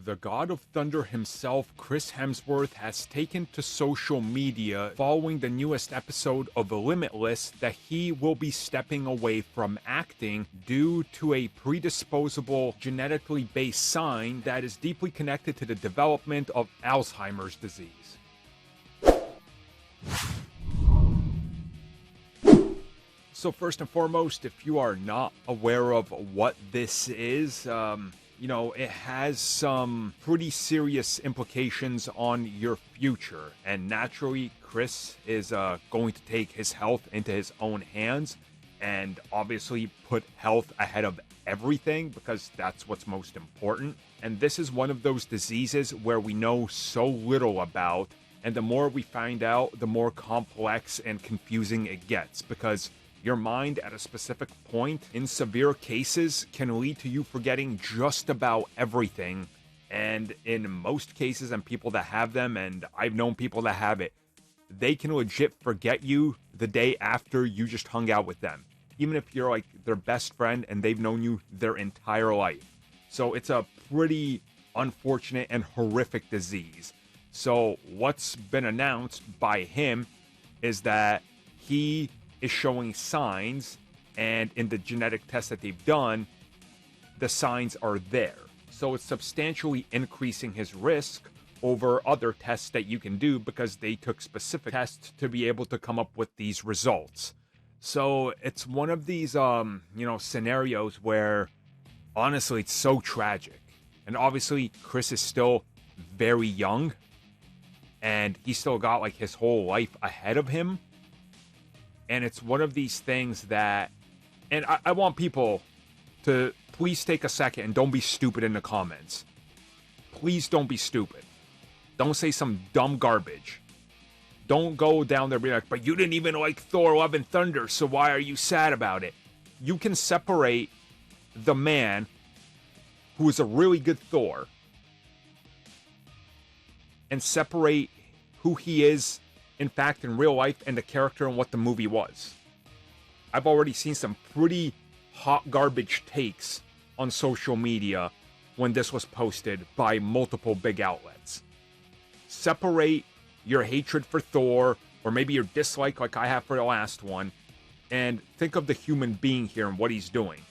The God of Thunder himself, Chris Hemsworth, has taken to social media following the newest episode of Limitless that he will be stepping away from acting due to a predisposable genetically based sign that is deeply connected to the development of Alzheimer's disease. So first and foremost, if you are not aware of what this is, it has some pretty serious implications on your future. And naturally, Chris is going to take his health into his own hands and obviously put health ahead of everything because that's what's most important. And this is one of those diseases where we know so little about. And the more we find out, the more complex and confusing it gets because your mind at a specific point in severe cases can lead to you forgetting just about everything. And in most cases, and people that have them, and I've known people that have it, they can legit forget you the day after you just hung out with them. Even if you're like their best friend and they've known you their entire life. So it's a pretty unfortunate and horrific disease. So what's been announced by him is that he is showing signs, and in the genetic test that they've done, the signs are there. So it's substantially increasing his risk over other tests that you can do because they took specific tests to be able to come up with these results. So it's one of these, scenarios where honestly, it's so tragic. And obviously, Chris is still very young and he's still got like his whole life ahead of him. And it's one of these things that, and I want people to please take a second and don't be stupid in the comments. Please don't be stupid. Don't say some dumb garbage. Don't go down there and be like, but you didn't even like Thor Love and Thunder, so why are you sad about it? You can separate the man who is a really good Thor and separate who he is in fact in real life and the character and what the movie was. I've already seen some pretty hot garbage takes on social media when this was posted by multiple big outlets. Separate your hatred for Thor, or maybe your dislike like I have for the last one, and think of the human being here and what he's doing.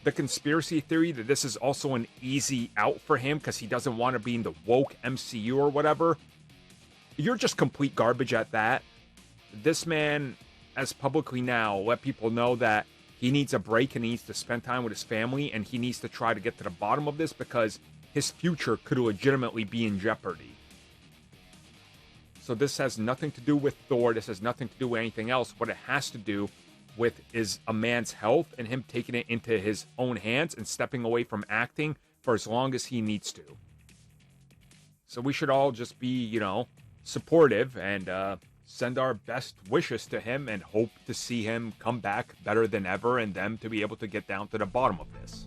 The conspiracy theory that this is also an easy out for him because he doesn't want to be in the woke MCU or whatever, you're just complete garbage at that. This man has publicly now let people know that he needs a break and he needs to spend time with his family and he needs to try to get to the bottom of this because his future could legitimately be in jeopardy. So this has nothing to do with Thor. This has nothing to do with anything else. What it has to do with is a man's health and him taking it into his own hands and stepping away from acting for as long as he needs to. So we should all just be, supportive and send our best wishes to him and hope to see him come back better than ever and them to be able to get down to the bottom of this.